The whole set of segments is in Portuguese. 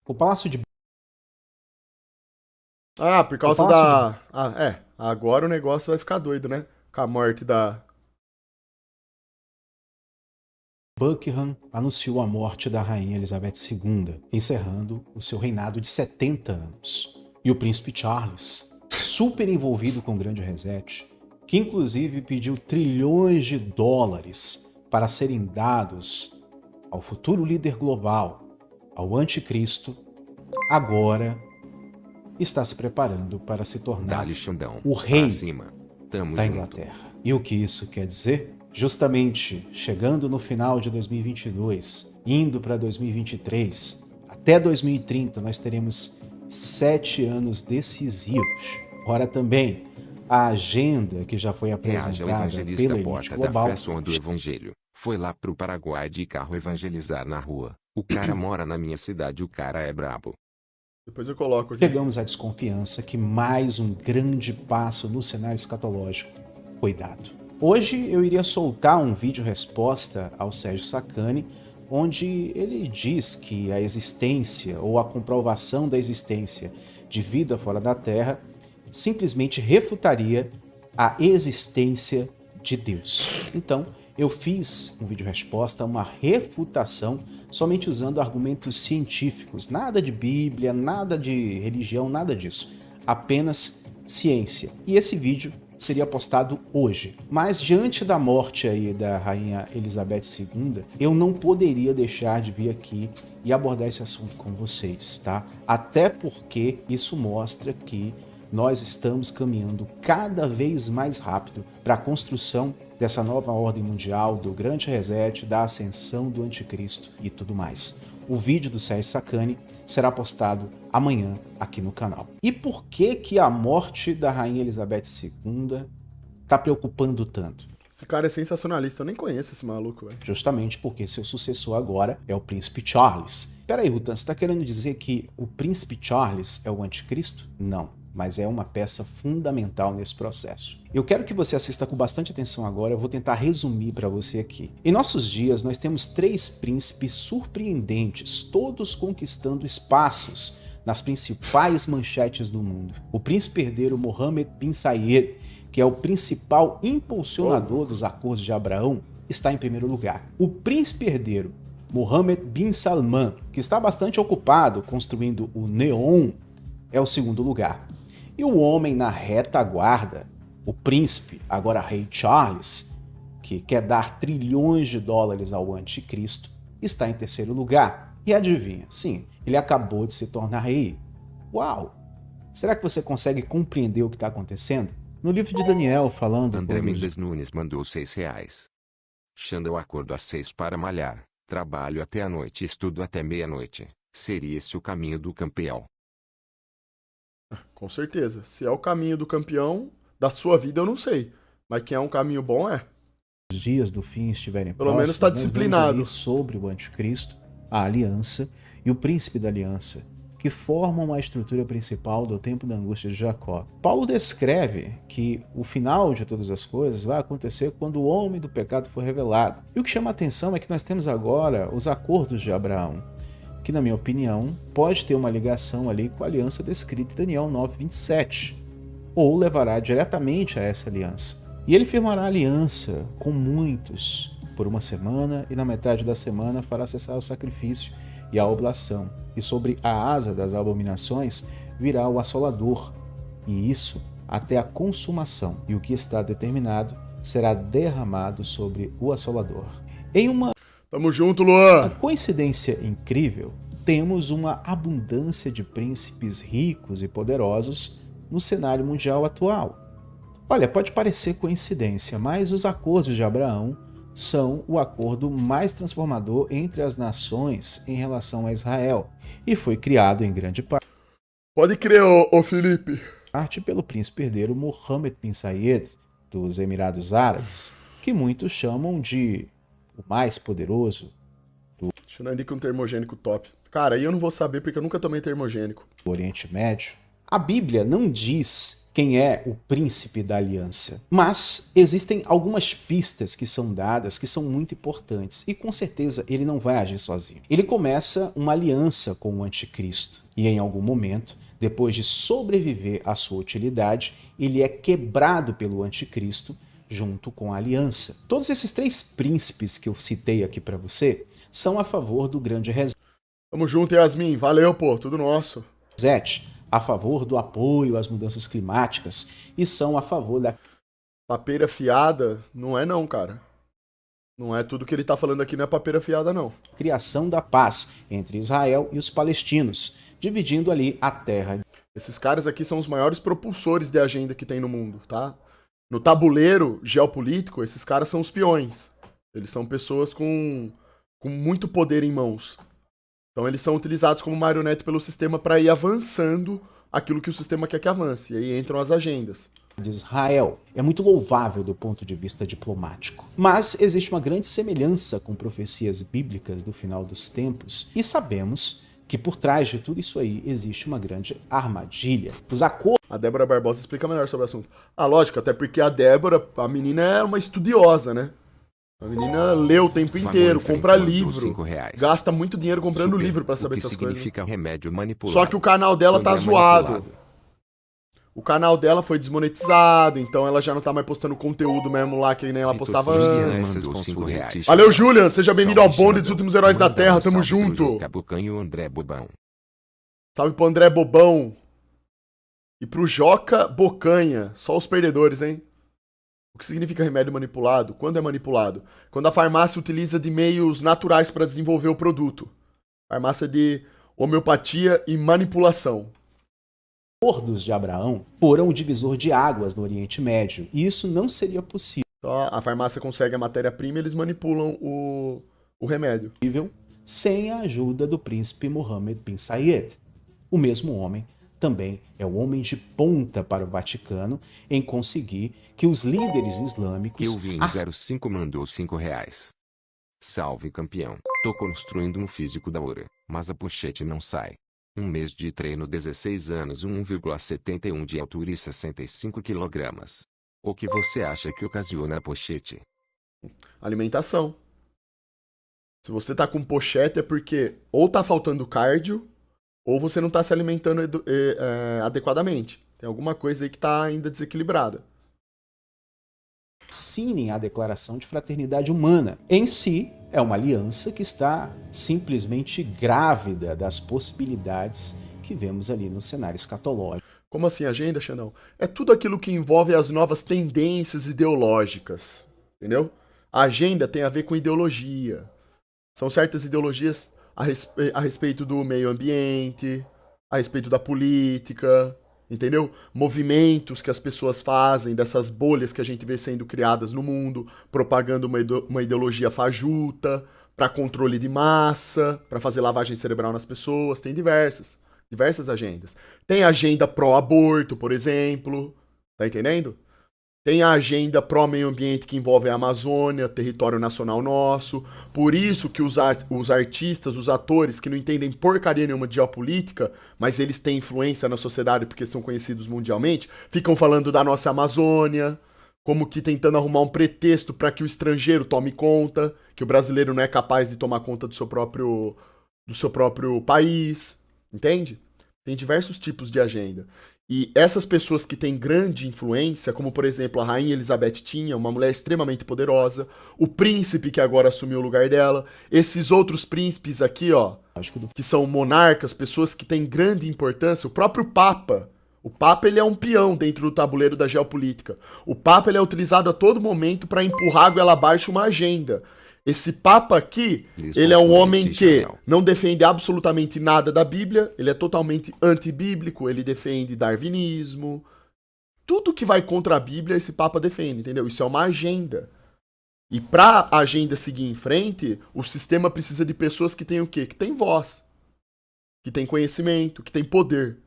O Palácio de Ah, por o causa Palácio de da. Ah, é. Agora o negócio vai ficar doido, né? Com a morte da. Buckingham anunciou a morte da rainha Elizabeth II, encerrando o seu reinado de 70 anos. E o príncipe Charles, super envolvido com o Grande Reset, que inclusive pediu trilhões de dólares para serem dados ao futuro líder global, ao anticristo, agora está se preparando para se tornar Dá-lhe Xandão. o Pra rei cima. Tamo da junto. Inglaterra. E o que isso quer dizer? Justamente chegando no final de 2022, indo para 2023, até 2030 nós teremos 7 anos decisivos. Ora também, a agenda que já foi Reaja o apresentada evangelista pela elite Porta da Fé global. soando o evangelho. Foi lá pro Paraguai de carro evangelizar na rua. O cara mora na minha cidade, o cara é brabo. Depois eu coloco aqui. Chegamos à desconfiança que mais um grande passo no cenário escatológico foi dado. Hoje eu iria soltar um vídeo resposta ao Sérgio Sacani, onde ele diz que a existência ou a comprovação da existência de vida fora da Terra simplesmente refutaria a existência de Deus. Então, eu fiz um vídeo resposta, uma refutação, somente usando argumentos científicos, nada de Bíblia, nada de religião, nada disso, apenas ciência. E esse vídeo seria postado hoje. Mas diante da morte aí da rainha Elizabeth II, eu não poderia deixar de vir aqui e abordar esse assunto com vocês, tá? Até porque isso mostra que nós estamos caminhando cada vez mais rápido para a construção dessa nova ordem mundial, do grande reset, da ascensão do anticristo e tudo mais. O vídeo do Sérgio Sacani será postado amanhã aqui no canal. E por que que a morte da rainha Elizabeth II está preocupando tanto? Esse cara é sensacionalista, eu nem conheço esse maluco, velho. Justamente porque seu sucessor agora é o príncipe Charles. Peraí, Rutan, você está querendo dizer que o príncipe Charles é o anticristo? Não, mas é uma peça fundamental nesse processo. Eu quero que você assista com bastante atenção agora, eu vou tentar resumir para você aqui. Em nossos dias, nós temos 3 príncipes surpreendentes, todos conquistando espaços nas principais manchetes do mundo. O príncipe herdeiro Mohammed bin Zayed, que é o principal impulsionador dos acordos de Abraão, está em primeiro lugar. O príncipe herdeiro Mohammed bin Salman, que está bastante ocupado construindo o Neom, é o segundo lugar. E o homem na retaguarda, o príncipe, agora rei Charles, que quer dar trilhões de dólares ao anticristo, está em terceiro lugar. E adivinha, sim, ele acabou de se tornar rei. Uau! Será que você consegue compreender o que está acontecendo? No livro de Daniel, falando André quando Mendes Nunes mandou R$ 6. Xanda, eu acordo às 6 para malhar. Trabalho até a noite e estudo até meia-noite. Seria esse o caminho do campeão? Com certeza. Se é o caminho do campeão da sua vida, eu não sei. Mas que é um caminho bom, é. os dias do fim estiverem Pelo menos tá próximos, nós vamos aí disciplinado. sobre o anticristo, a aliança e o príncipe da aliança, que formam a estrutura principal do tempo da angústia de Jacó. Paulo descreve que o final de todas as coisas vai acontecer quando o homem do pecado for revelado. E o que chama a atenção é que nós temos agora os acordos de Abraão, que na minha opinião pode ter uma ligação ali com a aliança descrita em Daniel 9:27, ou levará diretamente a essa aliança. E ele firmará aliança com muitos por uma semana, e na metade da semana fará cessar o sacrifício e a oblação. E sobre a asa das abominações virá o assolador, e isso até a consumação. E o que está determinado será derramado sobre o assolador. Em uma Tamo junto, Luan. coincidência incrível, temos uma abundância de príncipes ricos e poderosos no cenário mundial atual. Olha, pode parecer coincidência, mas os acordos de Abraão são o acordo mais transformador entre as nações em relação a Israel, e foi criado em grande Pode crer, ô Felipe. parte pelo príncipe herdeiro Mohammed bin Zayed, dos Emirados Árabes, que muitos chamam de o mais poderoso Deixa eu indicar um termogênico top. Cara, aí eu não vou saber porque eu nunca tomei termogênico. do Oriente Médio. A Bíblia não diz quem é o príncipe da aliança, mas existem algumas pistas que são dadas que são muito importantes e com certeza ele não vai agir sozinho. Ele começa uma aliança com o anticristo e em algum momento, depois de sobreviver à sua utilidade, ele é quebrado pelo anticristo junto com a aliança. Todos esses 3 príncipes que eu citei aqui para você são a favor do grande Tamo junto, Yasmin. Valeu, pô. Tudo nosso. reset, a favor do apoio às mudanças climáticas e são a favor da Papeira fiada não é não, cara. Não é tudo que ele tá falando aqui, não é papeira fiada, não. criação da paz entre Israel e os palestinos, dividindo ali a terra. Esses caras aqui são os maiores propulsores de agenda que tem no mundo, tá? No tabuleiro geopolítico, esses caras são os peões. Eles são pessoas com muito poder em mãos. Então eles são utilizados como marionete pelo sistema para ir avançando aquilo que o sistema quer que avance. E aí entram as agendas. De Israel. É muito louvável do ponto de vista diplomático. Mas existe uma grande semelhança com profecias bíblicas do final dos tempos e sabemos que por trás de tudo isso aí existe uma grande armadilha. Os acordos A Débora Barbosa explica melhor sobre o assunto. Ah, lógico, até porque a Débora, a menina é uma estudiosa, né? A menina lê o tempo inteiro, compra livro, gasta muito dinheiro comprando livro pra saber essas coisas. Significa remédio manipulado. Só que o canal dela tá zoado. O canal dela foi desmonetizado, então ela já não tá mais postando conteúdo mesmo lá que nem ela postava antes. Valeu, Julian, seja bem-vindo ao bonde dos últimos heróis da Terra, tamo junto. André Bobão. Salve pro André Bobão. E pro Joca Bocanha, só os perdedores, hein? O que significa remédio manipulado? Quando é manipulado? Quando a farmácia utiliza de meios naturais para desenvolver o produto. Farmácia de homeopatia e manipulação. de Abraão foram o divisor de águas no Oriente Médio, e isso não seria possível Então a farmácia consegue a matéria-prima e eles manipulam o remédio. sem a ajuda do príncipe Mohammed bin Zayed. O mesmo homem também é o homem de ponta para o Vaticano em conseguir que os líderes islâmicos... Kelvin05 mandou R$5. Salve, campeão. Tô construindo um físico da hora, mas a pochete não sai. Um mês de treino, 16 anos, 1,71 de altura e 65 kg. O que você acha que ocasiona a pochete? Alimentação. Se você tá com pochete é porque ou tá faltando cardio, ou você não tá se alimentando adequadamente. Tem alguma coisa aí que tá ainda desequilibrada. assinem a Declaração de Fraternidade Humana. Em si, é uma aliança que está simplesmente grávida das possibilidades que vemos ali no cenário escatológico. Como assim agenda, Xandão? É tudo aquilo que envolve as novas tendências ideológicas, entendeu? A agenda tem a ver com ideologia. São certas ideologias a respeito do meio ambiente, a respeito da política, entendeu? Movimentos que as pessoas fazem, dessas bolhas que a gente vê sendo criadas no mundo, propagando uma ideologia fajuta, para controle de massa, para fazer lavagem cerebral nas pessoas, tem diversas agendas. Tem a agenda pró-aborto, por exemplo, tá entendendo? Tem a agenda pró-meio ambiente que envolve a Amazônia, território nacional nosso. Por isso que os artistas, os atores que não entendem porcaria nenhuma de geopolítica, mas eles têm influência na sociedade porque são conhecidos mundialmente, ficam falando da nossa Amazônia, como que tentando arrumar um pretexto para que o estrangeiro tome conta, que o brasileiro não é capaz de tomar conta do seu próprio país, entende? Tem diversos tipos de agenda. E essas pessoas que têm grande influência, como por exemplo a Rainha Elizabeth tinha, uma mulher extremamente poderosa, o príncipe que agora assumiu o lugar dela, esses outros príncipes aqui, ó, que são monarcas, pessoas que têm grande importância, o próprio Papa. O Papa, ele é um peão dentro do tabuleiro da geopolítica. O Papa, ele é utilizado a todo momento para empurrar a goela abaixo uma agenda. Esse Papa aqui, ele é um homem que não defende absolutamente nada da Bíblia, ele é totalmente antibíblico, ele defende darwinismo. Tudo que vai contra a Bíblia, esse Papa defende, entendeu? Isso é uma agenda. E para a agenda seguir em frente, o sistema precisa de pessoas que têm o quê? Que têm voz, que têm conhecimento, que têm poder.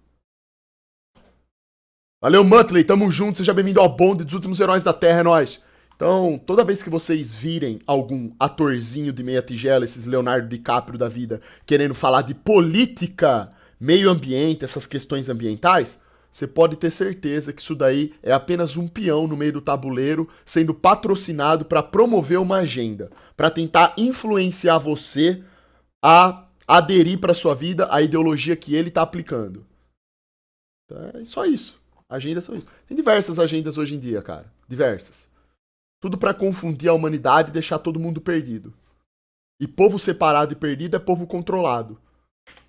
Valeu, Muttley, tamo junto, seja bem-vindo ao bonde dos últimos heróis da Terra, é nóis. Então, toda vez que vocês virem algum atorzinho de meia tigela, esses Leonardo DiCaprio da vida, querendo falar de política, meio ambiente, essas questões ambientais, você pode ter certeza que isso daí é apenas um peão no meio do tabuleiro sendo patrocinado para promover uma agenda, para tentar influenciar você a aderir para sua vida a ideologia que ele tá aplicando. É só isso. Agendas são isso. Tem diversas agendas hoje em dia, cara. Diversas. Tudo pra confundir a humanidade e deixar todo mundo perdido. E povo separado e perdido é povo controlado.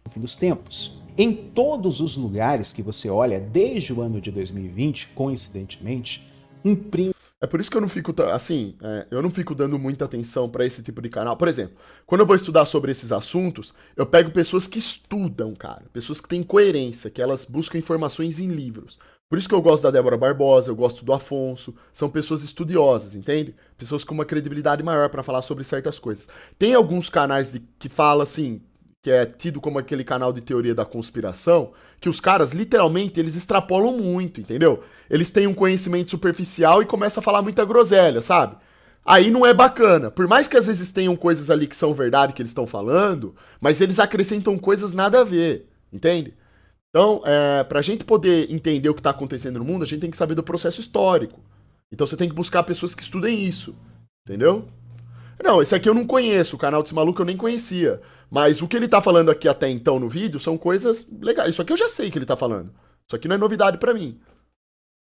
No fim dos tempos. Em todos os lugares que você olha, desde o ano de 2020, coincidentemente, um primo. É por isso que eu não fico, assim, eu não fico dando muita atenção pra esse tipo de canal. Por exemplo, quando eu vou estudar sobre esses assuntos, eu pego pessoas que estudam, cara. Pessoas que têm coerência, que elas buscam informações em livros. Por isso que eu gosto da Débora Barbosa, eu gosto do Afonso. São pessoas estudiosas, entende? Pessoas com uma credibilidade maior pra falar sobre certas coisas. Tem alguns canais que falam assim, que é tido como aquele canal de teoria da conspiração, que os caras, literalmente, eles extrapolam muito, entendeu? Eles têm um conhecimento superficial e começam a falar muita groselha, sabe? Aí não é bacana. Por mais que às vezes tenham coisas ali que são verdade que eles estão falando, mas eles acrescentam coisas nada a ver, entende? Então, pra gente poder entender o que tá acontecendo no mundo, a gente tem que saber do processo histórico. Então você tem que buscar pessoas que estudem isso, entendeu? Não, esse aqui eu não conheço, o canal desse maluco eu nem conhecia. Mas o que ele tá falando aqui até então no vídeo são coisas legais. Isso aqui eu já sei que ele tá falando. Isso aqui não é novidade pra mim.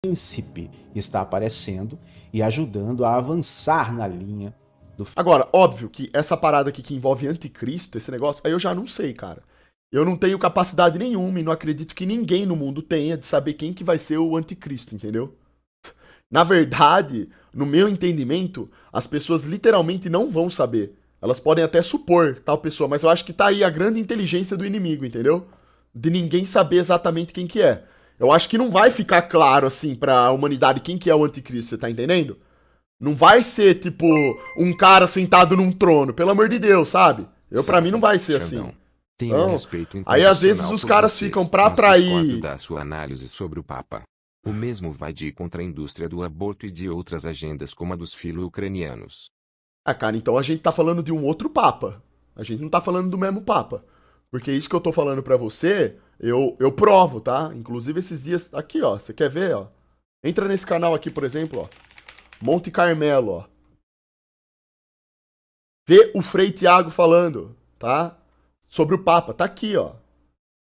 Príncipe está aparecendo e ajudando a avançar na linha do... Agora, óbvio que essa parada aqui que envolve anticristo, esse negócio, aí eu já não sei, cara. Eu não tenho capacidade nenhuma e não acredito que ninguém no mundo tenha de saber quem que vai ser o anticristo, entendeu? Na verdade, no meu entendimento, as pessoas literalmente não vão saber. Elas podem até supor tal pessoa, mas eu acho que tá aí a grande inteligência do inimigo, entendeu? De ninguém saber exatamente quem que é. Eu acho que não vai ficar claro, assim, pra humanidade quem que é o anticristo, você tá entendendo? Não vai ser, tipo, um cara sentado num trono, pelo amor de Deus, sabe? Pra mim não vai ser assim. Tenho respeito aí às vezes os caras ficam pra atrair... da sua análise sobre o Papa. O mesmo vai de contra a indústria do aborto e de outras agendas como a dos filo-ucranianos. Ah, cara, então a gente tá falando de um outro Papa. A gente não tá falando do mesmo Papa. Porque isso que eu tô falando pra você, eu provo, tá? Inclusive esses dias... Aqui, ó, você quer ver, ó? Entra nesse canal aqui, por exemplo, ó. Monte Carmelo, ó. Vê o Frei Tiago falando, tá? Sobre o Papa. Tá aqui, ó.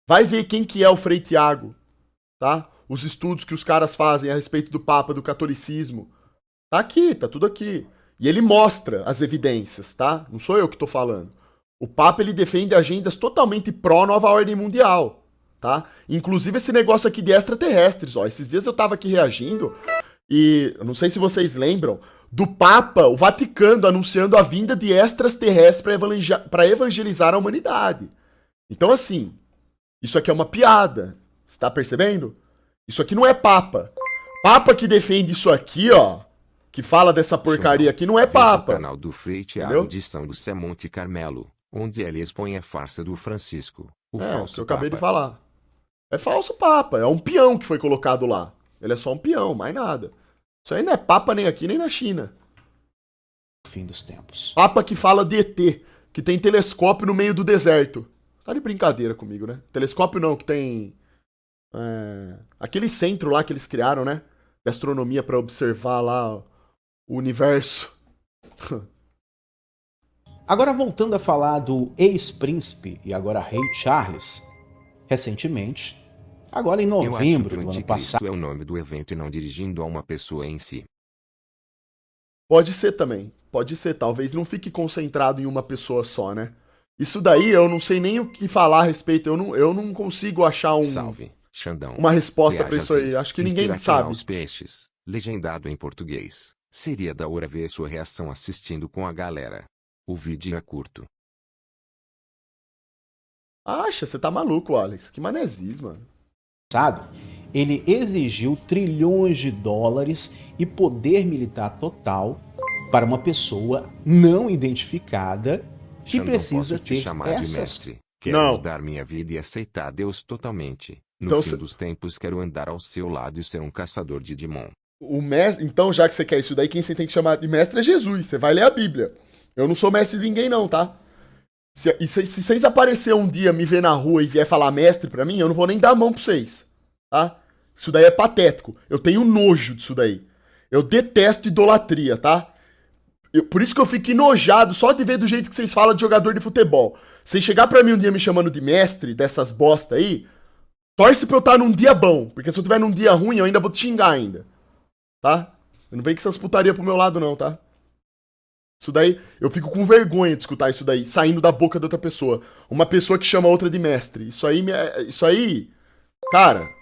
Vai ver quem que é o Frei Tiago, tá? Os estudos que os caras fazem a respeito do Papa, do catolicismo. Tá aqui, tá tudo aqui. E ele mostra as evidências, tá? Não sou eu que tô falando. O Papa, ele defende agendas totalmente pró-nova ordem mundial, tá? Inclusive esse negócio aqui de extraterrestres, ó. Esses dias eu tava aqui reagindo e eu não sei se vocês lembram do Papa, o Vaticano, anunciando a vinda de extraterrestres para evangelizar a humanidade. Então, assim, isso aqui é uma piada. Você tá percebendo? Isso aqui não é Papa. Papa que defende isso aqui, ó, que fala dessa porcaria aqui, não é Papa. O canal do Frei Tiago de São José Monte Carmelo, onde ele expõe a farsa do Francisco, o falso que eu acabei Papa. de falar. É falso Papa, é um peão que foi colocado lá. Ele é só um peão, mais nada. Isso aí não é Papa nem aqui, nem na China. Fim dos tempos. Papa que fala de ET, que tem telescópio no meio do deserto. Tá de brincadeira comigo, né? Telescópio não, que tem... aquele centro lá que eles criaram, né? De astronomia pra observar lá o universo. Agora voltando a falar do ex-príncipe e agora rei Charles, recentemente, agora em novembro do ano passado... é o nome do evento e não dirigindo a uma pessoa em si. Pode ser também, pode ser. Talvez não fique concentrado em uma pessoa só, né? Isso daí eu não sei nem o que falar a respeito, eu não consigo achar Salve, Xandão. uma resposta pra isso aí. Acho que ninguém sabe. Aos peixes, legendado em português. Seria da hora ver sua reação assistindo com a galera. O vídeo é curto. Acha, você tá maluco, Alex. Que manezis, mano. Ele exigiu trilhões de dólares e poder militar total para uma pessoa não identificada que Xandão, precisa posso te ter chamar de essas... mestre. Quero Não. mudar minha vida e aceitar Deus totalmente. No Então, fim dos tempos quero andar ao seu lado e ser um caçador de demônio. O mestre, então, já que você quer isso daí, quem você tem que chamar de mestre é Jesus. Você vai ler a Bíblia. Eu não sou mestre de ninguém, não, tá? Se vocês aparecerem um dia, me ver na rua e vier falar mestre pra mim, eu não vou nem dar a mão pra vocês, tá? Isso daí é patético. Eu tenho nojo disso daí. Eu detesto idolatria, tá? Por isso que eu fico enojado só de ver do jeito que vocês falam de jogador de futebol. Vocês chegar pra mim um dia me chamando de mestre dessas bosta aí, torce pra eu estar num dia bom. Porque se eu tiver num dia ruim, eu ainda vou te xingar ainda. Tá? Eu não vem com essas putaria pro meu lado não, tá? Isso daí, eu fico com vergonha de escutar isso daí, saindo da boca de outra pessoa. Uma pessoa que chama outra de mestre. Isso aí, cara...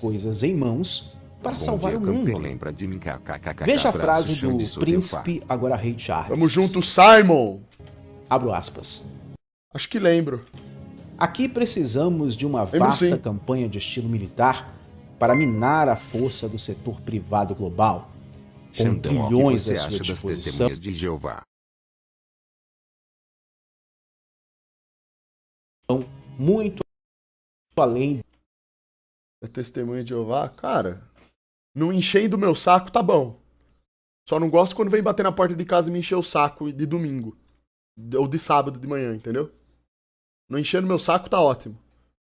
Coisas em mãos para salvar o mundo. Lembra de mim, kkkk, Veja a abraço, frase chão do de sopa. príncipe, agora rei Charles. Tamo junto, Simon! Abro aspas. Acho que lembro. Aqui precisamos de uma Lembro vasta sim. campanha de estilo militar para minar a força do setor privado global, com Xandão, o que trilhões você à sua acha das disposição, testemunhas de Jeová? muito além É testemunha de Jeová? Cara, não enchendo o meu saco, tá bom. Só não gosto quando vem bater na porta de casa e me encher o saco de domingo. Ou de sábado de manhã, entendeu? Não enchendo meu saco, tá ótimo.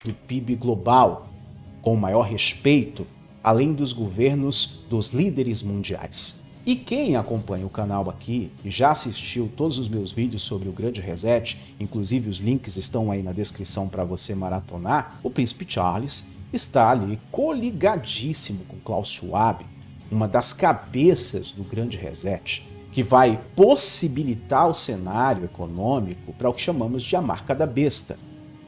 do PIB global, com maior respeito, além dos governos dos líderes mundiais. E quem acompanha o canal aqui e já assistiu todos os meus vídeos sobre o Grande Reset, inclusive os links estão aí na descrição para você maratonar, o Príncipe Charles está ali coligadíssimo com Klaus Schwab, uma das cabeças do Grande Reset, que vai possibilitar o cenário econômico para o que chamamos de a marca da besta,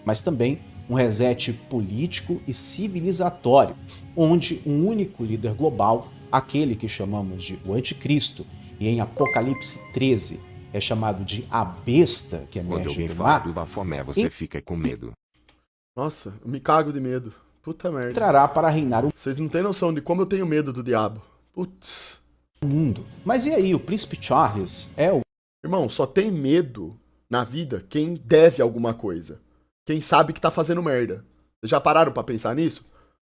mas também um reset político e civilizatório, onde um único líder global, aquele que chamamos de o Anticristo, e em Apocalipse 13 é chamado de a besta que Quando eu emerge me do falo mar, do Bafomé, você fica com medo. Nossa, eu me cago de medo. Puta merda. entrará para reinar o Vocês não têm noção de como eu tenho medo do diabo. Putz. mundo. Mas e aí, o Príncipe Charles é o Irmão, só tem medo na vida quem deve alguma coisa. Quem sabe que tá fazendo merda. Vocês já pararam pra pensar nisso?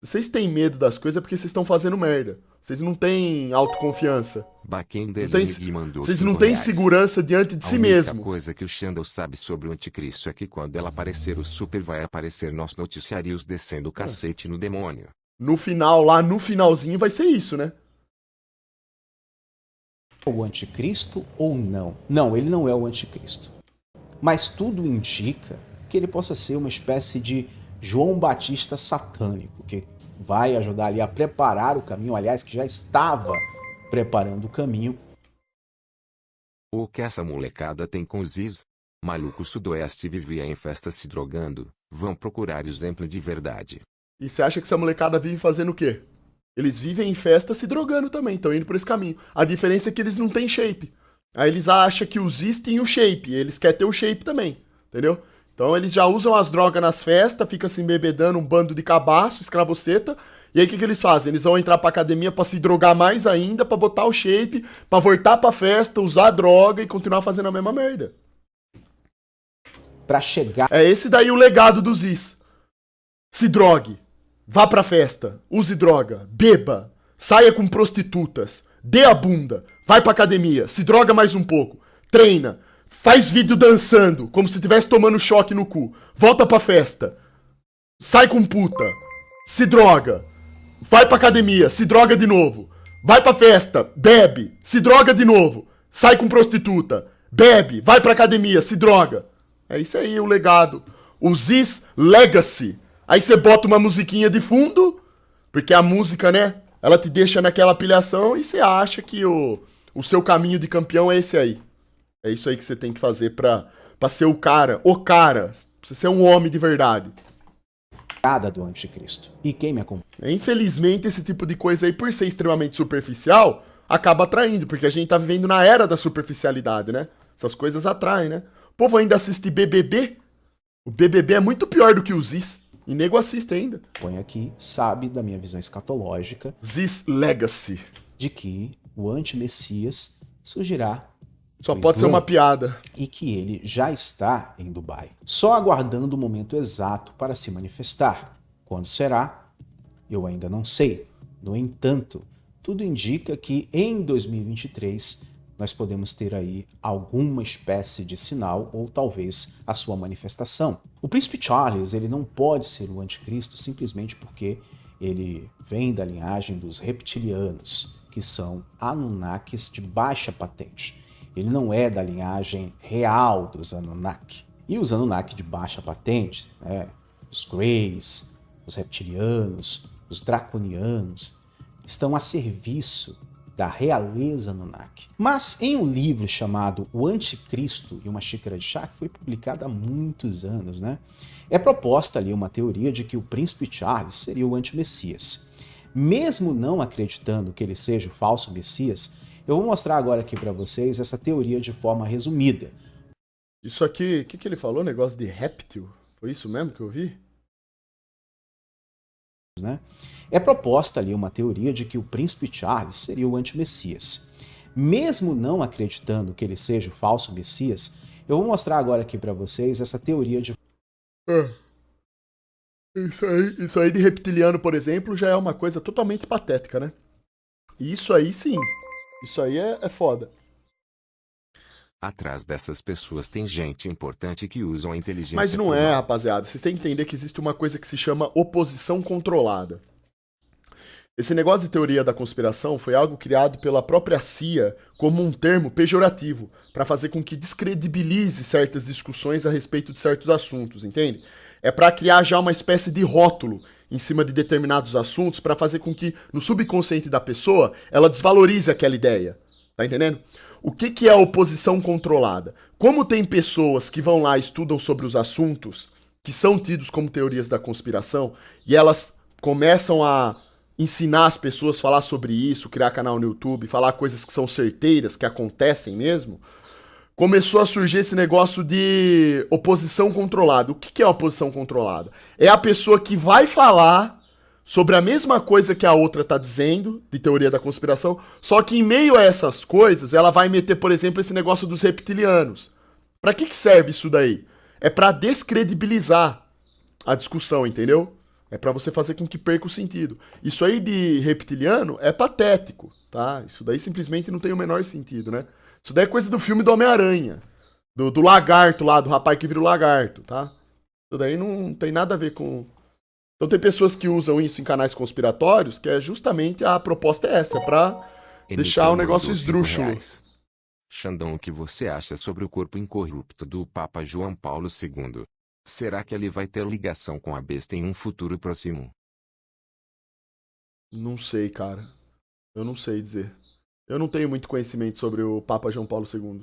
Vocês têm medo das coisas porque vocês estão fazendo merda. Vocês não têm autoconfiança. Baquender Não tem- me mandou Vocês não 5 têm reais. segurança diante de A si única mesmo. coisa que o Xandão sabe sobre o anticristo é que quando ela aparecer o super vai aparecer nossos noticiários descendo o cacete no demônio. No final, lá no finalzinho, vai ser isso, né? anticristo ou não? Não, ele não é o anticristo. Mas tudo indica que ele possa ser uma espécie de João Batista satânico, que vai ajudar ali a preparar o caminho, aliás, que já estava preparando o caminho. O que essa molecada tem com os Is? Maluco sudoeste vivia em festa se drogando. Vão procurar exemplo de verdade. E você acha que essa molecada vive fazendo o quê? Eles vivem em festa se drogando também, estão indo por esse caminho. A diferença é que eles não têm shape. Aí eles acham que os Is têm o shape, e eles querem ter o shape também, entendeu? Então eles já usam as drogas nas festas, fica se embebedando um bando de cabaço, escravoceta. E aí o que eles fazem? Eles vão entrar pra academia pra se drogar mais ainda, pra botar o shape, pra voltar pra festa, usar a droga e continuar fazendo a mesma merda. Para chegar É esse daí o legado dos Is. Se drogue. Vá pra festa. Use droga. Beba. Saia com prostitutas. Dê a bunda. Vai pra academia. Se droga mais um pouco. Treina. Faz vídeo dançando, como se estivesse tomando choque no cu. Volta pra festa. Sai com puta. Se droga. Vai pra academia. Se droga de novo. Vai pra festa. Bebe. Se droga de novo. Sai com prostituta. Bebe. Vai pra academia. Se droga. É isso aí o legado. O Ziz Legacy. Aí você bota uma musiquinha de fundo, porque a música, né, ela te deixa naquela pilhação e você acha que o seu caminho de campeão é esse aí. É isso aí que você tem que fazer pra ser o cara, pra você ser um homem de verdade. do anticristo. E quem me acompanha Infelizmente, esse tipo de coisa aí, por ser extremamente superficial, acaba atraindo, porque a gente tá vivendo na era da superficialidade, né? Essas coisas atraem, né? O povo ainda assiste BBB. O BBB é muito pior do que o Ziz. E nego assiste ainda. aqui sabe da minha visão escatológica Ziz Legacy. de que o anti-messias surgirá Só do pode ser Islã uma piada. e que ele já está em Dubai, só aguardando o momento exato para se manifestar. Quando será? Eu ainda não sei. No entanto, tudo indica que em 2023 nós podemos ter aí alguma espécie de sinal ou talvez a sua manifestação. O Príncipe Charles, ele não pode ser o anticristo simplesmente porque Ele vem da linhagem dos reptilianos, que são Anunnakis de baixa patente. Ele não é da linhagem real dos Anunnaki. E os Anunnaki de baixa patente, né, os Greys, os reptilianos, os draconianos, estão a serviço da realeza Anunnaki. Mas em um livro chamado O Anticristo e uma Xícara de Chá, que foi publicado há muitos anos, né, é proposta ali uma teoria de que o príncipe Charles seria o antimessias. Mesmo não acreditando que ele seja o falso messias, eu vou mostrar agora aqui para vocês essa teoria de forma resumida. Isso aqui, o que ele falou? Negócio de réptil? Foi isso mesmo que eu vi? Né? É proposta ali uma teoria de que o príncipe Charles seria o antimessias. Mesmo não acreditando que ele seja o falso messias, eu vou mostrar agora aqui para vocês essa teoria de... Isso aí de reptiliano, por exemplo, já é uma coisa totalmente patética, né? E isso aí sim, isso aí é foda. Atrás dessas pessoas tem gente importante que usam a inteligência. Mas não é, rapaziada. Vocês têm que entender que existe uma coisa que se chama oposição controlada. Esse negócio de teoria da conspiração foi algo criado pela própria CIA como um termo pejorativo, para fazer com que descredibilize certas discussões a respeito de certos assuntos, entende? É para criar já uma espécie de rótulo em cima de determinados assuntos, para fazer com que no subconsciente da pessoa ela desvalorize aquela ideia. Tá entendendo? O que é a oposição controlada? Como tem pessoas que vão lá e estudam sobre os assuntos que são tidos como teorias da conspiração e elas começam a ensinar as pessoas a falar sobre isso, criar canal no YouTube, falar coisas que são certeiras, que acontecem mesmo, começou a surgir esse negócio de oposição controlada. O que é a oposição controlada? É a pessoa que vai falar sobre a mesma coisa que a outra tá dizendo, de teoria da conspiração, só que em meio a essas coisas, ela vai meter, por exemplo, esse negócio dos reptilianos. Pra que serve isso daí? É pra descredibilizar a discussão, entendeu? É pra você fazer com que perca o sentido. Isso aí de reptiliano é patético, tá? Isso daí simplesmente não tem o menor sentido, né? Isso daí é coisa do filme do Homem-Aranha, do lagarto lá, do rapaz que vira o lagarto, tá? Isso daí não tem nada a ver com... Então tem pessoas que usam isso em canais conspiratórios, que é justamente a proposta é essa, é pra deixar o negócio esdrúxulo. Xandão, o que você acha sobre o corpo incorrupto do Papa João Paulo II? Será que ele vai ter ligação com a besta em um futuro próximo? Não sei, cara. Eu não sei dizer. Eu não tenho muito conhecimento sobre o Papa João Paulo II.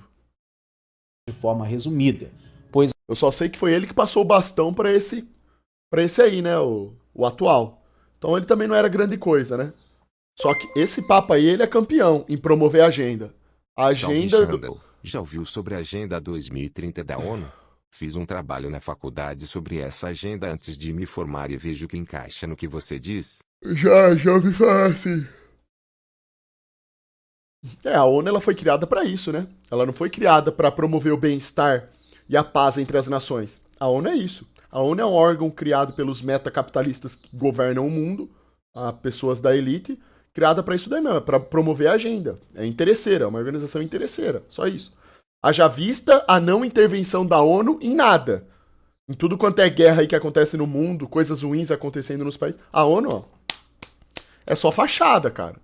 De forma resumida, pois... Eu só sei que foi ele que passou o bastão pra esse aí, né, o atual. Então ele também não era grande coisa, né? Só que esse Papa aí, ele é campeão em promover a agenda. A agenda... Já ouviu sobre a Agenda 2030 da ONU? Fiz um trabalho na faculdade sobre essa agenda antes de me formar e vejo que encaixa no que você diz. Já ouvi falar assim. A ONU ela foi criada pra isso, né? Ela não foi criada pra promover o bem-estar e a paz entre as nações. A ONU é isso. A ONU é um órgão criado pelos metacapitalistas que governam o mundo, a pessoas da elite, criada pra isso daí mesmo, pra promover a agenda. É interesseira, é uma organização interesseira, só isso. Haja vista a não intervenção da ONU em nada. Em tudo quanto é guerra aí que acontece no mundo, coisas ruins acontecendo nos países. A ONU, ó, é só fachada, cara.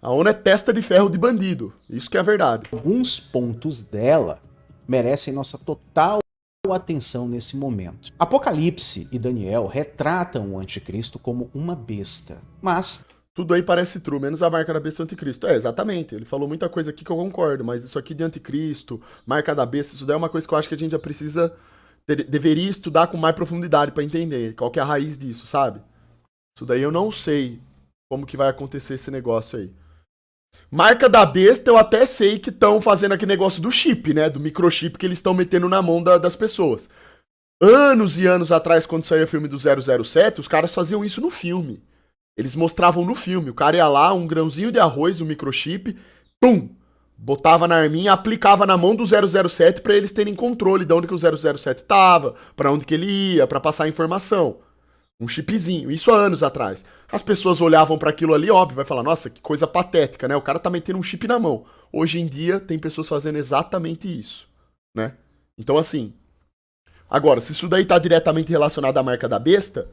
A ONU é testa de ferro de bandido. Isso que é a verdade. Alguns pontos dela merecem nossa total atenção nesse momento. Apocalipse e Daniel retratam o anticristo como uma besta, mas... Tudo aí parece true, menos a marca da besta e o anticristo. É, exatamente. Ele falou muita coisa aqui que eu concordo, mas isso aqui de anticristo, marca da besta, isso daí é uma coisa que eu acho que a gente já precisa... Deveria estudar com mais profundidade pra entender qual que é a raiz disso, sabe? Isso daí eu não sei como que vai acontecer esse negócio aí. Marca da besta eu até sei que estão fazendo aquele negócio do chip, né? Do microchip que eles estão metendo na mão das pessoas. Anos e anos atrás, quando saiu o filme do 007, os caras faziam isso no filme. Eles mostravam no filme. O cara ia lá, um grãozinho de arroz, um microchip, pum! Botava na arminha, aplicava na mão do 007 pra eles terem controle de onde que o 007 tava, pra onde que ele ia, pra passar a informação. Um chipzinho, isso há anos atrás. As pessoas olhavam pra aquilo ali, óbvio, vai falar, nossa, que coisa patética, né? O cara tá metendo um chip na mão. Hoje em dia, tem pessoas fazendo exatamente isso, né? Então, assim... Agora, se isso daí tá diretamente relacionado à marca da besta,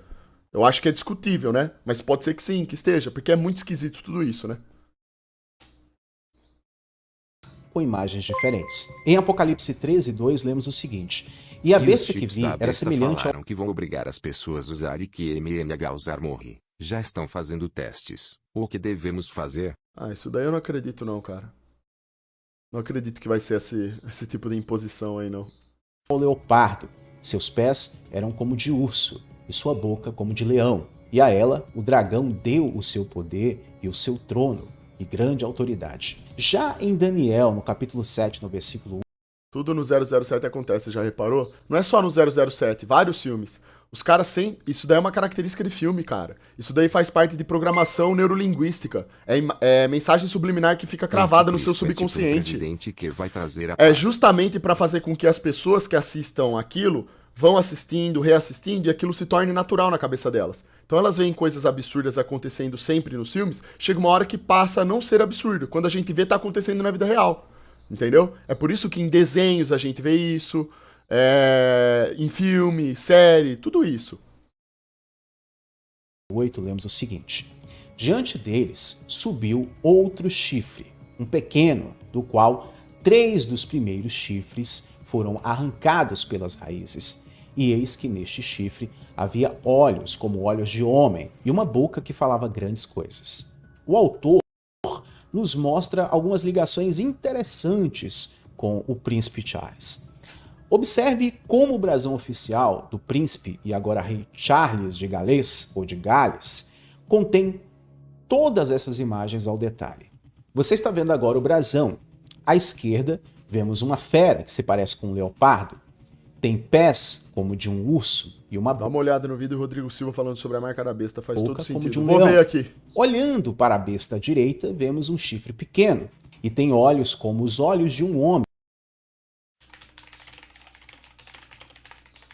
Eu acho que é discutível, né? Mas pode ser que sim, que esteja, porque é muito esquisito tudo isso, né? Com imagens diferentes. Em Apocalipse 13:2 lemos o seguinte: E a E os besta que chips vi da era besta semelhante ao falaram que vão obrigar as pessoas a usar IQMNH a usar morre. Já estão fazendo testes. O que devemos fazer? Ah, isso daí eu não acredito não, cara. Não acredito que vai ser esse tipo de imposição aí, não. leopardo. Seus pés eram como de urso, e sua boca como de leão. E a ela o dragão deu o seu poder e o seu trono e grande autoridade. Já em Daniel, no capítulo 7, no versículo 1, Tudo no 007 acontece, já reparou? Não é só no 007, vários filmes. Os caras sem... Isso daí é uma característica de filme, cara. Isso daí faz parte de programação neurolinguística. É mensagem subliminar que fica cravada no seu Anticristo é tipo um subconsciente. presidente que vai trazer a É paz. justamente pra fazer com que as pessoas que assistam aquilo vão assistindo, reassistindo e aquilo se torne natural na cabeça delas. Então elas veem coisas absurdas acontecendo sempre nos filmes, chega uma hora que passa a não ser absurdo. Quando a gente vê, tá acontecendo na vida real. Entendeu? É por isso que em desenhos a gente vê isso, em filme, série, tudo isso. 8, lemos o seguinte: Diante deles subiu outro chifre, um pequeno, do qual 3 dos primeiros chifres foram arrancados pelas raízes. E eis que neste chifre havia olhos como olhos de homem e uma boca que falava grandes coisas. O autor nos mostra algumas ligações interessantes com o príncipe Charles. Observe como o brasão oficial do príncipe e agora rei Charles de Gales, ou de Gales, contém todas essas imagens ao detalhe. Você está vendo agora o brasão. À esquerda, vemos uma fera que se parece com um leopardo. Tem pés como de um urso e uma Dá uma olhada no vídeo do Rodrigo Silva falando sobre a marca da besta, faz boca todo como sentido. de um Vou leão. ver aqui. Olhando para a besta à direita, vemos um chifre pequeno e tem olhos como os olhos de um homem.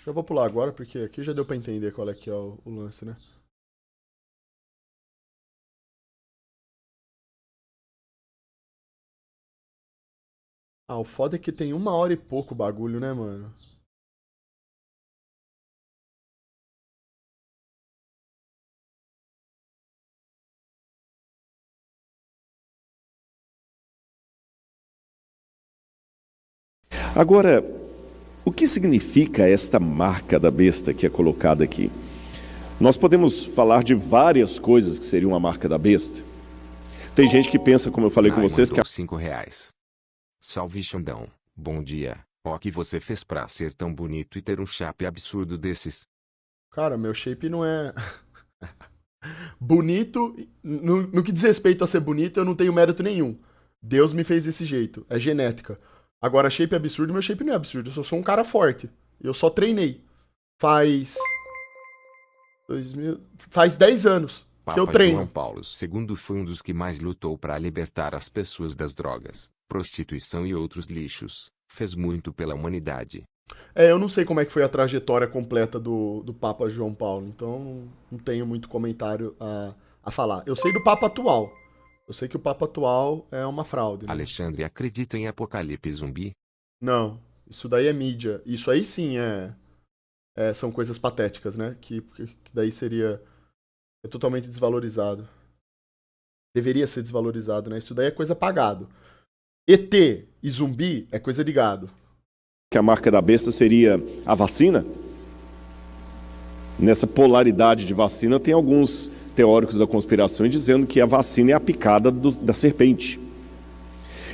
Já vou pular agora, porque aqui já deu pra entender qual é que é o lance, né? Ah, o foda é que tem 1 hora e pouco o bagulho, né, mano? Agora, o que significa esta marca da besta que é colocada aqui? Nós podemos falar de várias coisas que seriam a marca da besta. Tem gente que pensa, como eu falei com Ai, vocês, que mandou R$5. Salve Xandão, bom dia. Ó, que você fez pra ser tão bonito e ter um shape absurdo desses. Cara, meu shape não é bonito. No que diz respeito a ser bonito, eu não tenho mérito nenhum. Deus me fez desse jeito. É genética. Agora, shape absurdo, meu shape não é absurdo. Eu só sou um cara forte. Eu só treinei. Faz 10 anos que eu Papa treino. João Paulo II foi um dos que mais lutou para libertar as pessoas das drogas, prostituição e outros lixos. Fez muito pela humanidade. Eu não sei como é que foi a trajetória completa do Papa João Paulo, então não tenho muito comentário a falar. Eu sei do Papa atual. Eu sei que o Papa atual é uma fraude. Né? Alexandre acredita em apocalipse zumbi? Não, isso daí é mídia. Isso aí sim são coisas patéticas, né? Que daí seria totalmente desvalorizado. Deveria ser desvalorizado, né? Isso daí é coisa pagado. ET e zumbi é coisa de gado. a marca da besta seria a vacina. Nessa polaridade de vacina, tem alguns teóricos da conspiração dizendo que a vacina é a picada da serpente.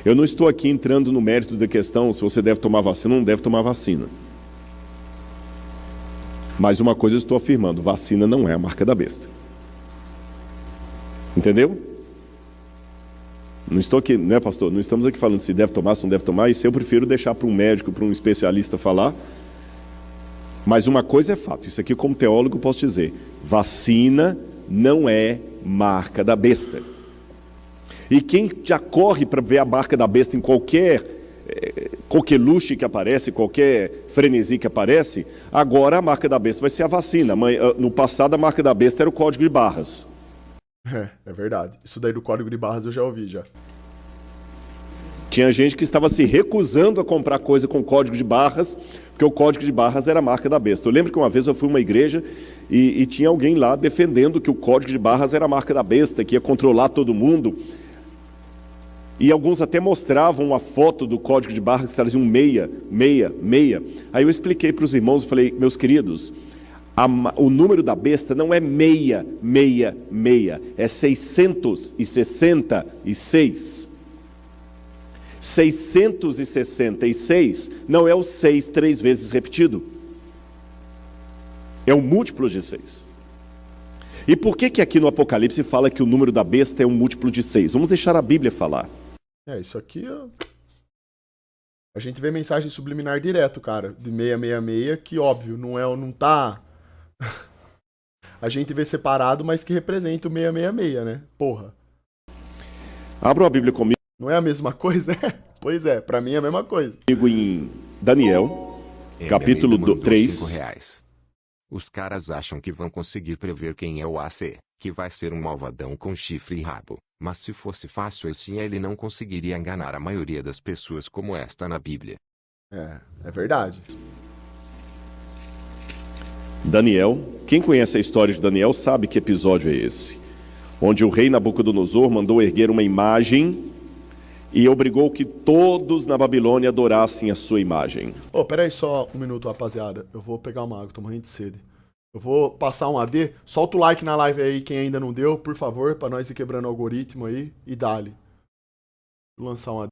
Eu não estou aqui entrando no mérito da questão se você deve tomar vacina ou não deve tomar vacina. Mas uma coisa eu estou afirmando, vacina não é a marca da besta. Entendeu? Não estou aqui, né, pastor? Não estamos aqui falando se deve tomar, se não deve tomar. Isso eu prefiro deixar para um médico, para um especialista falar. Mas uma coisa é fato, isso aqui como teólogo eu posso dizer, vacina não é marca da besta. E quem já corre para ver a marca da besta em qualquer coqueluche que aparece, qualquer frenesi que aparece, agora a marca da besta vai ser a vacina. No passado a marca da besta era o código de barras. É verdade. Isso daí do código de barras eu já ouvi já. Tinha gente que estava se recusando a comprar coisa com código de barras, porque o código de barras era a marca da besta. Eu lembro que uma vez eu fui a uma igreja e tinha alguém lá defendendo que o código de barras era a marca da besta, que ia controlar todo mundo. E alguns até mostravam uma foto do código de barras que trazia um 666. Aí eu expliquei para os irmãos e falei, meus queridos, o número da besta não é 666, é 666. 666 não é o 6 3 vezes repetido. É um múltiplo de 6. E por que aqui no Apocalipse fala que o número da besta é um múltiplo de 6? Vamos deixar a Bíblia falar. Isso aqui, a gente vê mensagem subliminar direto, cara, de 666, que óbvio, não tá... A gente vê separado, mas que representa o 666, né? Porra. Abra a Bíblia comigo. Não é a mesma coisa? Pois é, pra mim é a mesma coisa. Em Daniel, capítulo 3. R$5. Os caras acham que vão conseguir prever quem é o AC, que vai ser um malvadão com chifre e rabo. Mas se fosse fácil assim, ele não conseguiria enganar a maioria das pessoas como esta na Bíblia. É verdade. Daniel, quem conhece a história de Daniel sabe que episódio é esse. Onde o rei Nabucodonosor mandou erguer uma imagem e obrigou que todos na Babilônia adorassem a sua imagem. Pera aí só um minuto, rapaziada. Eu vou pegar uma água, tô morrendo de sede. Eu vou passar um AD. Solta o like na live aí, quem ainda não deu, por favor, pra nós ir quebrando o algoritmo aí. E dale. Vou lançar um AD.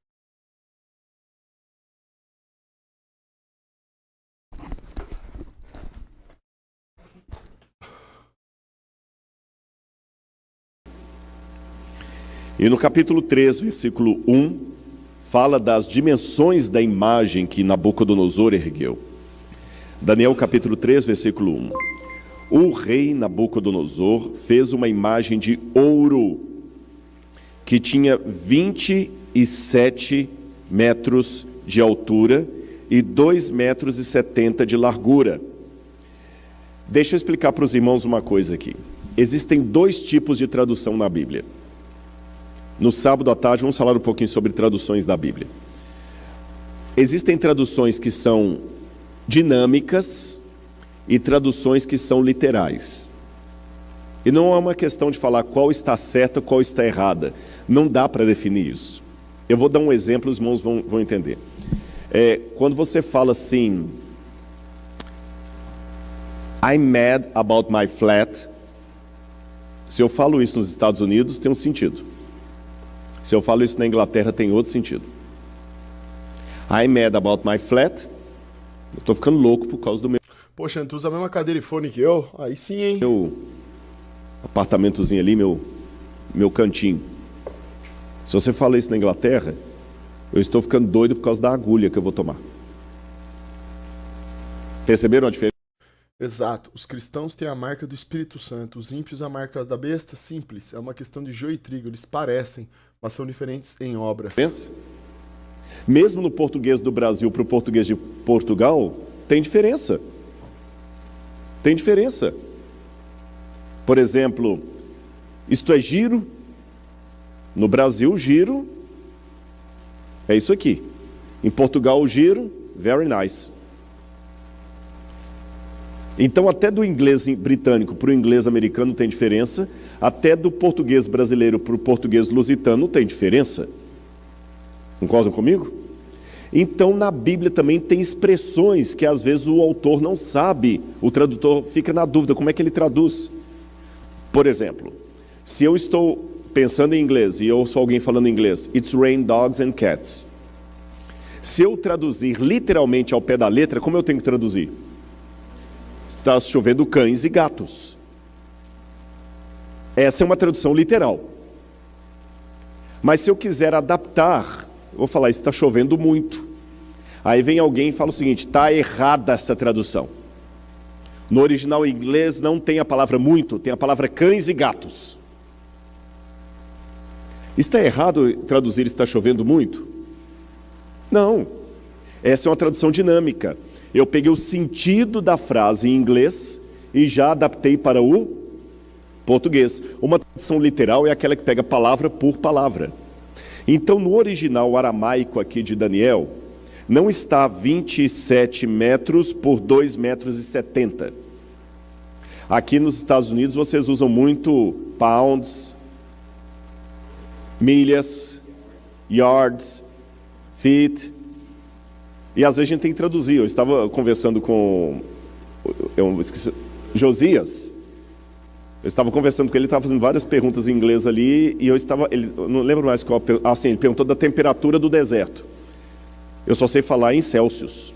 E no capítulo 3, versículo 1, fala das dimensões da imagem que Nabucodonosor ergueu. Daniel capítulo 3, versículo 1. O rei Nabucodonosor fez uma imagem de ouro que tinha 27 metros de altura e 2,70 metros de largura. Deixa eu explicar para os irmãos uma coisa aqui. Existem dois tipos de tradução na Bíblia. No sábado à tarde vamos falar um pouquinho sobre traduções da Bíblia. Existem traduções que são dinâmicas e traduções que são literais. E não é uma questão de falar qual está certa, qual está errada. Não dá para definir isso. Eu vou dar um exemplo, os irmãos vão entender. Quando você fala assim, I'm mad about my flat. Se eu falo isso nos Estados Unidos, tem um sentido. Se eu falo isso na Inglaterra, tem outro sentido. I'm mad about my flat. Eu estou ficando louco por causa do meu... Poxa, tu usa a mesma cadeira e fone que eu? Aí sim, hein? Meu apartamentozinho ali, meu cantinho. Se você fala isso na Inglaterra, eu estou ficando doido por causa da agulha que eu vou tomar. Perceberam a diferença? Exato. Os cristãos têm a marca do Espírito Santo. Os ímpios a marca da besta? Simples. É uma questão de joio e trigo. Eles parecem, mas são diferentes em obras. Pensa? Mesmo no português do Brasil para o português de Portugal, tem diferença. Tem diferença. Por exemplo, isto é giro. No Brasil, giro é isso aqui. Em Portugal, o giro, very nice. Então, até do inglês britânico para o inglês americano tem diferença. Até do português brasileiro para o português lusitano tem diferença. Concordam comigo? Então, na Bíblia também tem expressões que às vezes o autor não sabe, o tradutor fica na dúvida, como é que ele traduz? Por exemplo, se eu estou pensando em inglês e eu ouço alguém falando em inglês, It's rain dogs and cats. Se eu traduzir literalmente ao pé da letra, como eu tenho que traduzir? Está chovendo cães e gatos. Essa é uma tradução literal. Mas se eu quiser adaptar, eu vou falar, está chovendo muito. Aí vem alguém e fala o seguinte, está errada essa tradução. No original em inglês não tem a palavra muito, tem a palavra cães e gatos. Está errado traduzir está chovendo muito? Não. Essa é uma tradução dinâmica. Eu peguei o sentido da frase em inglês e já adaptei para o português. Uma tradução literal é aquela que pega palavra por palavra. Então, no original aramaico aqui de Daniel, não está 27 metros por 2,70 metros. Aqui nos Estados Unidos vocês usam muito pounds, milhas, yards, feet, e às vezes a gente tem que traduzir. Eu estava conversando com Josias, eu estava conversando com ele, ele estava fazendo várias perguntas em inglês ali, e eu não lembro mais qual, ele perguntou da temperatura do deserto. Eu só sei falar em Celsius,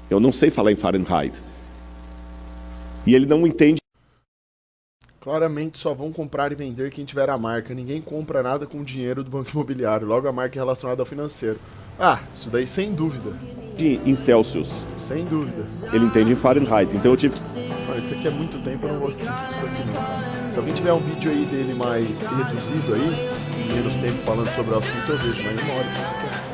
eu não sei falar em Fahrenheit. E ele não entende. Claramente só vão comprar e vender quem tiver a marca. Ninguém compra nada com o dinheiro do banco imobiliário. Logo a marca é relacionada ao financeiro. Ah, isso daí sem dúvida. Em Celsius. Sem dúvida. Ele entende em Fahrenheit. Então eu tive. Olha, isso aqui é muito tempo, eu não vou assistir isso daqui não, cara. Se alguém tiver um vídeo aí dele mais reduzido aí, menos tempo falando sobre o assunto, eu vejo, mas uma hora.